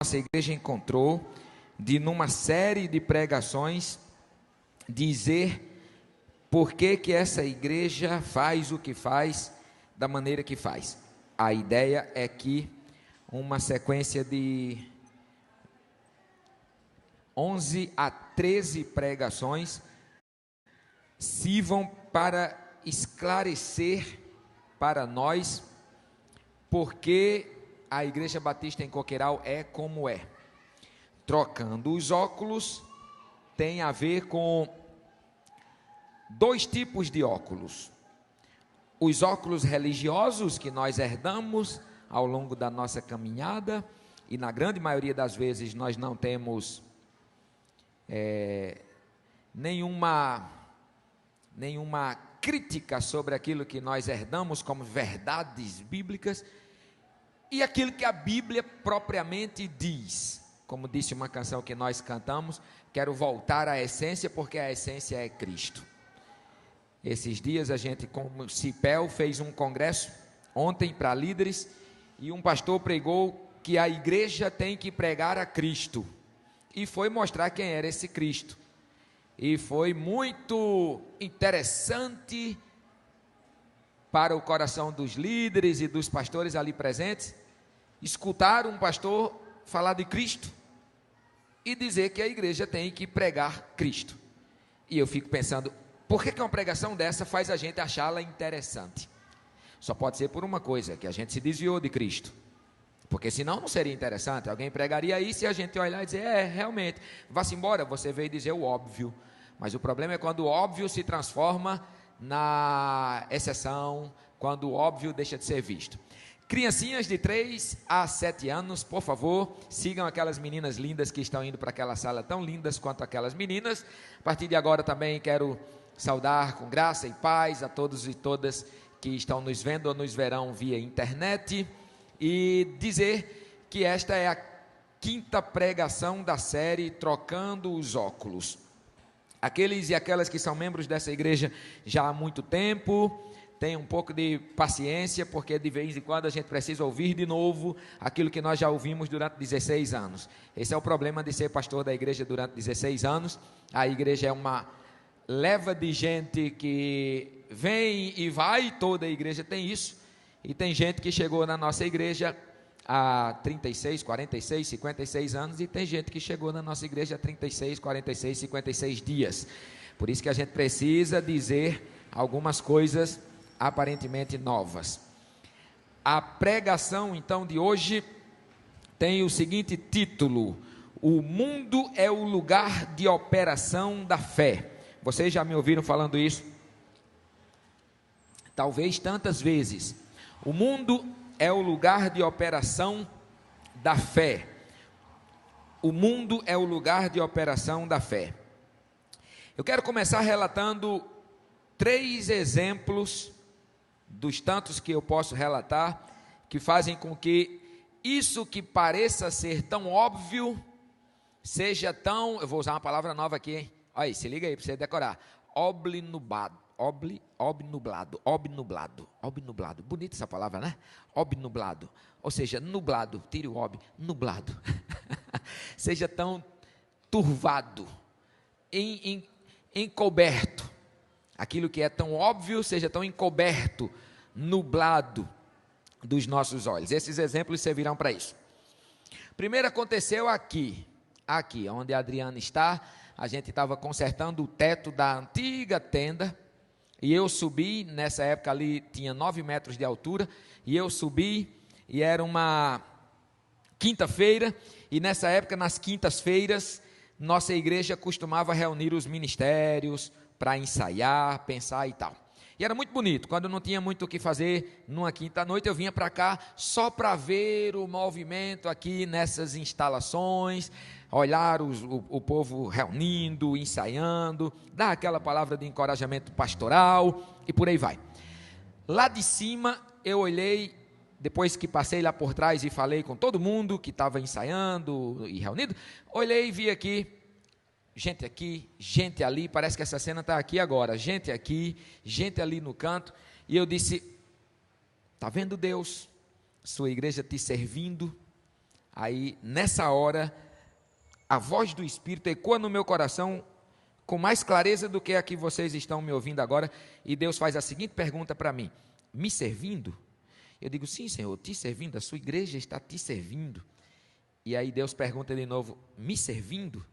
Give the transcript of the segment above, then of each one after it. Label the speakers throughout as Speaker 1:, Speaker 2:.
Speaker 1: nossa igreja encontrou de, numa série de pregações, dizer por que essa igreja faz o que faz, da maneira que faz. A ideia é que uma sequência de 11 a 13 pregações sirvam para esclarecer para nós porque a Igreja Batista em Coqueiral é como é. Trocando os óculos tem a ver com dois tipos de óculos: os óculos religiosos que nós herdamos ao longo da nossa caminhada, e na grande maioria das vezes nós não temos nenhuma crítica sobre aquilo que nós herdamos como verdades bíblicas, e aquilo que a Bíblia propriamente diz. Como disse uma canção que nós cantamos, quero voltar à essência, porque a essência é Cristo. Esses dias a gente, como CIPEL, fez um congresso ontem para líderes, e um pastor pregou que a igreja tem que pregar a Cristo, e foi mostrar quem era esse Cristo. E foi muito interessante para o coração dos líderes e dos pastores ali presentes escutar um pastor falar de Cristo e dizer que a igreja tem que pregar Cristo. E eu fico pensando, por que uma pregação dessa faz a gente achá-la interessante? Só pode ser por uma coisa, que a gente se desviou de Cristo, porque senão não seria interessante. Alguém pregaria isso e a gente olhar e dizer, realmente, vá-se embora, você veio dizer o óbvio. Mas o problema é quando o óbvio se transforma na exceção, quando o óbvio deixa de ser visto. Criancinhas de 3 a 7 anos, por favor, sigam aquelas meninas lindas que estão indo para aquela sala, tão lindas quanto aquelas meninas. A partir de agora também quero saudar com graça e paz a todos e todas que estão nos vendo ou nos verão via internet, e dizer que esta é a 5ª pregação da série Trocando os Óculos. Aqueles e aquelas que são membros dessa igreja já há muito tempo, tenham um pouco de paciência, porque de vez em quando a gente precisa ouvir de novo aquilo que nós já ouvimos durante 16 anos. Esse é o problema de ser pastor da igreja durante 16 anos. A igreja é uma leva de gente que vem e vai, toda a igreja tem isso, e tem gente que chegou na nossa igreja há 36, 46, 56 anos, e tem gente que chegou na nossa igreja há 36, 46, 56 dias. Por isso que a gente precisa dizer algumas coisas aparentemente novas. A pregação então de hoje tem o seguinte título: o mundo é o lugar de operação da fé. Vocês já me ouviram falando isso? Talvez tantas vezes. O mundo é o lugar de operação da fé. O mundo é o lugar de operação da fé. Eu quero começar relatando 3 exemplos dos tantos que eu posso relatar, que fazem com que isso que pareça ser tão óbvio, seja tão, eu vou usar uma palavra nova aqui, hein? Olha aí, se liga aí para você decorar: obnublado. Obnublado, bonita essa palavra, né? Obnublado, ou seja, nublado, tire o ob, nublado, seja tão turvado, encoberto, aquilo que é tão óbvio seja tão encoberto, nublado dos nossos olhos. Esses exemplos servirão para isso. Primeiro aconteceu aqui onde a Adriana está. A gente estava consertando o teto da antiga tenda, e eu subi, nessa época ali tinha 9 metros de altura, e eu subi, e era uma quinta-feira, e nessa época, nas quintas-feiras, nossa igreja costumava reunir os ministérios para ensaiar, pensar e tal. E era muito bonito. Quando não tinha muito o que fazer numa quinta-noite, eu vinha para cá só para ver o movimento aqui nessas instalações, olhar o povo reunindo, ensaiando, dar aquela palavra de encorajamento pastoral e por aí vai. Lá de cima eu olhei, depois que passei lá por trás e falei com todo mundo que estava ensaiando e reunido, olhei e vi aqui, gente ali, parece que essa cena está aqui agora, gente aqui, gente ali no canto, e eu disse: está vendo Deus, sua igreja te servindo, Aí, nessa hora, a voz do Espírito ecoa no meu coração com mais clareza do que a que vocês estão me ouvindo agora, e Deus faz a seguinte pergunta para mim: me servindo? Eu digo: sim, Senhor, te servindo, a sua igreja está te servindo. E aí Deus pergunta de novo: me servindo?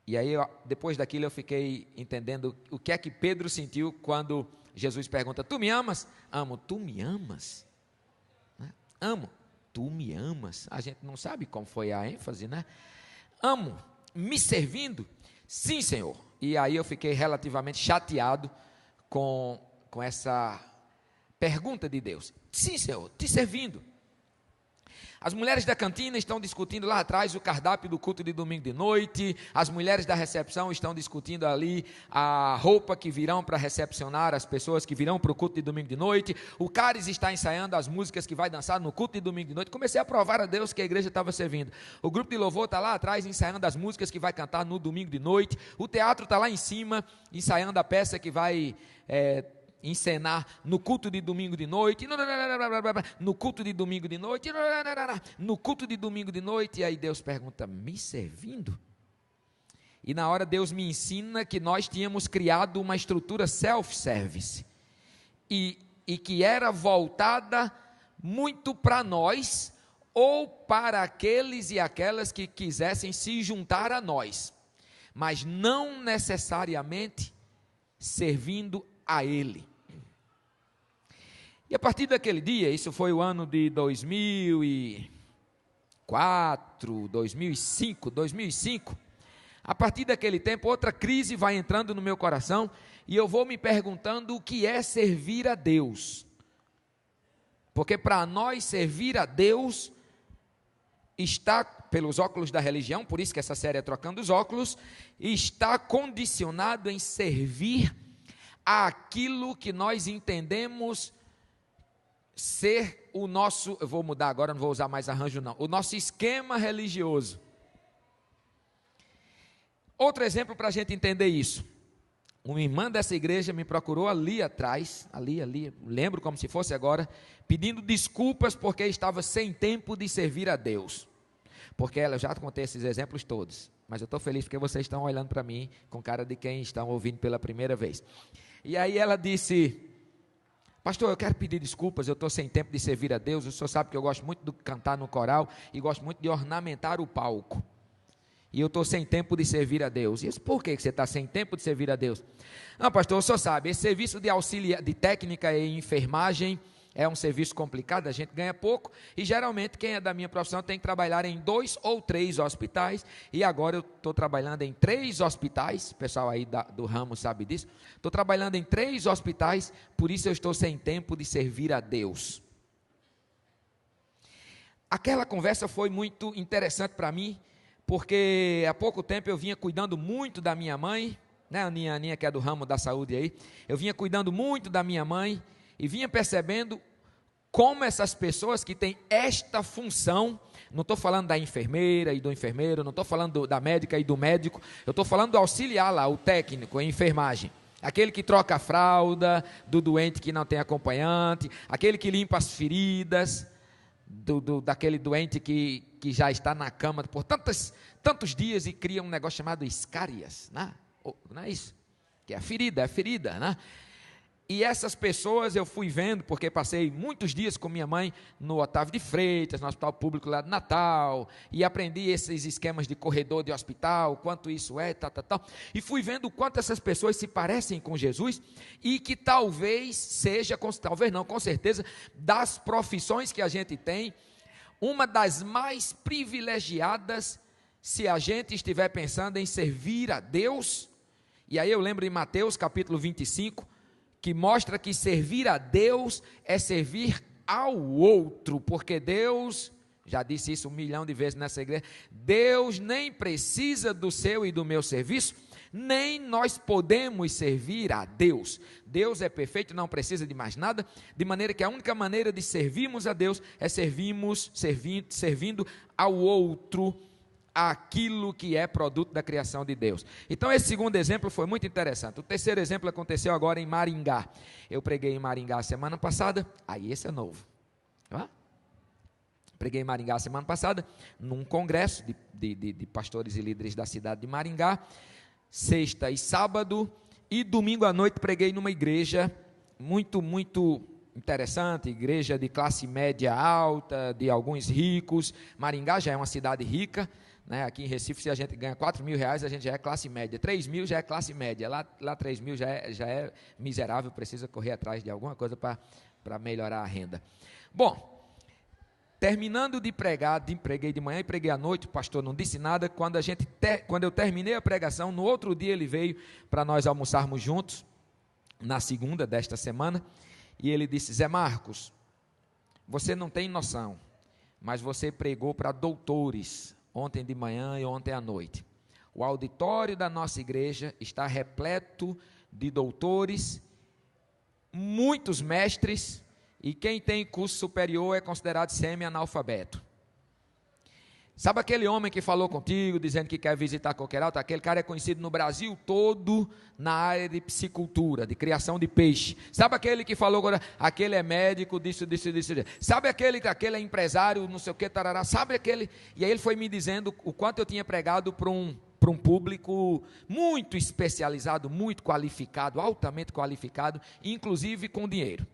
Speaker 1: E aí, depois daquilo, eu fiquei entendendo o que é que Pedro sentiu quando Jesus pergunta: tu me amas? Amo. Tu me amas? Amo. Tu me amas? A gente não sabe como foi a ênfase, né? Amo. Me servindo? Sim, Senhor. E aí eu fiquei relativamente chateado com essa pergunta de Deus. Sim, Senhor, te servindo. As mulheres da cantina estão discutindo lá atrás o cardápio do culto de domingo de noite. As mulheres da recepção estão discutindo ali a roupa que virão para recepcionar as pessoas que virão para o culto de domingo de noite. O Caris está ensaiando as músicas que vai dançar no culto de domingo de noite. Comecei a provar a Deus que a igreja estava servindo. O grupo de louvor está lá atrás ensaiando as músicas que vai cantar no domingo de noite. O teatro está lá em cima ensaiando a peça que vai encenar no culto de domingo de noite, no culto de domingo de noite, no culto de domingo de noite. E aí Deus pergunta: me servindo? E na hora Deus me ensina que nós tínhamos criado uma estrutura self-service, e que era voltada muito para nós, ou para aqueles e aquelas que quisessem se juntar a nós, mas não necessariamente servindo a Ele. E a partir daquele dia, isso foi o ano de 2004, 2005, a partir daquele tempo, outra crise vai entrando no meu coração, e eu vou me perguntando o que é servir a Deus. Porque para nós servir a Deus está, pelos óculos da religião, por isso que essa série é Trocando os Óculos, está condicionado em servir àquilo que nós entendemos ser o nosso, eu vou mudar agora, não vou usar mais arranjo não, o nosso esquema religioso. Outro exemplo para a gente entender isso: uma irmã dessa igreja me procurou ali atrás, lembro como se fosse agora, pedindo desculpas porque estava sem tempo de servir a Deus. Porque ela, eu já contei esses exemplos todos, mas eu estou feliz porque vocês estão olhando para mim com cara de quem estão ouvindo pela primeira vez. E aí ela disse: pastor, eu quero pedir desculpas, eu estou sem tempo de servir a Deus. O senhor sabe que eu gosto muito de cantar no coral e gosto muito de ornamentar o palco, e eu estou sem tempo de servir a Deus. E eu disse: por que você está sem tempo de servir a Deus? Não, pastor, o senhor sabe, esse serviço de auxília, de técnica e enfermagem é um serviço complicado, a gente ganha pouco, e geralmente quem é da minha profissão tem que trabalhar em 2 ou 3 hospitais, e agora eu estou trabalhando em 3 hospitais, o pessoal aí do ramo sabe disso, estou trabalhando em 3 hospitais, por isso eu estou sem tempo de servir a Deus. Aquela conversa foi muito interessante para mim, porque há pouco tempo eu vinha cuidando muito da minha mãe, né, a Aninha que é do ramo da saúde aí, eu vinha cuidando muito da minha mãe, e vinha percebendo como essas pessoas que têm esta função, não estou falando da enfermeira e do enfermeiro, não estou falando da médica e do médico, eu estou falando do auxiliar lá, o técnico, a enfermagem, aquele que troca a fralda do doente que não tem acompanhante, aquele que limpa as feridas daquele doente que já está na cama por tantos dias e cria um negócio chamado escárias, né? Não é isso? Que é a ferida, né? E essas pessoas eu fui vendo, porque passei muitos dias com minha mãe no Otávio de Freitas, no Hospital Público lá de Natal, e aprendi esses esquemas de corredor de hospital, quanto isso é, tal, e fui vendo o quanto essas pessoas se parecem com Jesus, e que talvez seja, talvez não, com certeza, das profissões que a gente tem, uma das mais privilegiadas, se a gente estiver pensando em servir a Deus. E aí eu lembro em Mateus capítulo 25, que mostra que servir a Deus é servir ao outro, porque Deus, já disse isso 1 milhão de vezes nessa igreja, Deus nem precisa do seu e do meu serviço, nem nós podemos servir a Deus. Deus é perfeito, não precisa de mais nada, de maneira que a única maneira de servirmos a Deus é servindo ao outro, aquilo que é produto da criação de Deus. Então esse segundo exemplo foi muito interessante. O terceiro exemplo aconteceu agora em Maringá. Eu preguei em Maringá semana passada, aí esse é novo. Preguei em Maringá semana passada, num congresso de pastores e líderes da cidade de Maringá, sexta e sábado, e domingo à noite preguei numa igreja muito interessante, igreja de classe média alta, de alguns ricos. Maringá já é uma cidade rica, né? Aqui em Recife, se a gente ganha R$4.000, a gente já é classe média, 3.000 já é classe média, lá 3.000 já é miserável, precisa correr atrás de alguma coisa para melhorar a renda. Bom, terminando de pregar, preguei de manhã e preguei à noite, o pastor não disse nada. Quando eu terminei a pregação, no outro dia ele veio para nós almoçarmos juntos, na segunda desta semana, e ele disse: Zé Marcos, você não tem noção, mas você pregou para doutores ontem de manhã e ontem à noite. O auditório da nossa igreja está repleto de doutores, muitos mestres, e quem tem curso superior é considerado semi-analfabeto. Sabe aquele homem que falou contigo, dizendo que quer visitar Coqueiral? Aquele cara é conhecido no Brasil todo na área de piscicultura, de criação de peixe. Sabe aquele que falou agora, aquele é médico, disso. Sabe aquele é empresário, não sei o que, tarará. Sabe aquele... E aí ele foi me dizendo o quanto eu tinha pregado para um público muito especializado, muito qualificado, altamente qualificado, inclusive com dinheiro.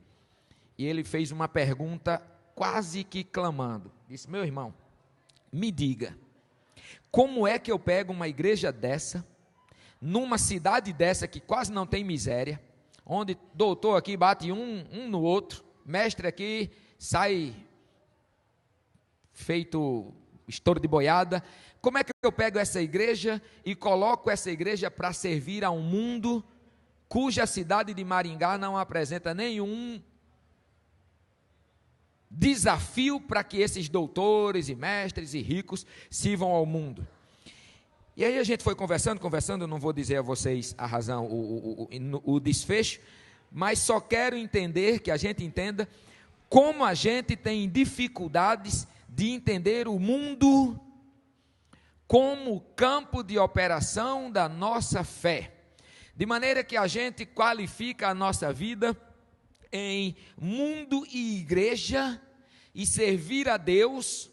Speaker 1: E ele fez uma pergunta quase que clamando. Disse: meu irmão, me diga, como é que eu pego uma igreja dessa, numa cidade dessa que quase não tem miséria, onde doutor aqui bate um no outro, mestre aqui sai feito estouro de boiada, como é que eu pego essa igreja e coloco essa igreja para servir a um mundo cuja cidade de Maringá não apresenta nenhum desafio para que esses doutores e mestres e ricos sirvam ao mundo? E aí a gente foi conversando, eu não vou dizer a vocês a razão, o desfecho, mas só quero entender, que a gente entenda, como a gente tem dificuldades de entender o mundo como campo de operação da nossa fé, de maneira que a gente qualifica a nossa vida em mundo e igreja, e servir a Deus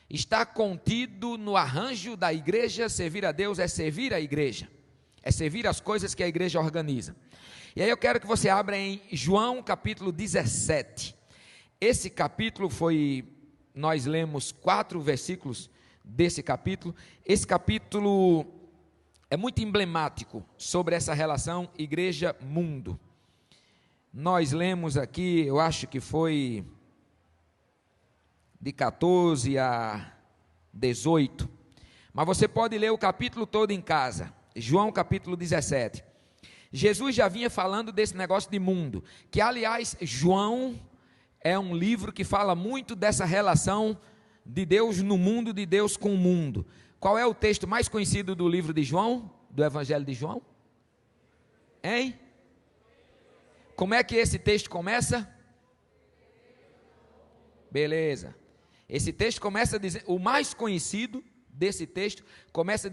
Speaker 1: está contido no arranjo da igreja. Servir a Deus é servir a igreja, é servir as coisas que a igreja organiza. E aí eu quero que você abra em João capítulo 17, esse capítulo nós lemos 4 versículos desse capítulo. Esse capítulo é muito emblemático sobre essa relação igreja-mundo. Nós lemos aqui, eu acho que foi de 14 a 18, mas você pode ler o capítulo todo em casa. João capítulo 17. Jesus já vinha falando desse negócio de mundo, que aliás João é um livro que fala muito dessa relação de Deus no mundo, de Deus com o mundo. Qual é o texto mais conhecido do livro de João, do Evangelho de João? Hein? Como é que esse texto começa? Beleza. Esse texto começa dizendo, o mais conhecido desse texto começa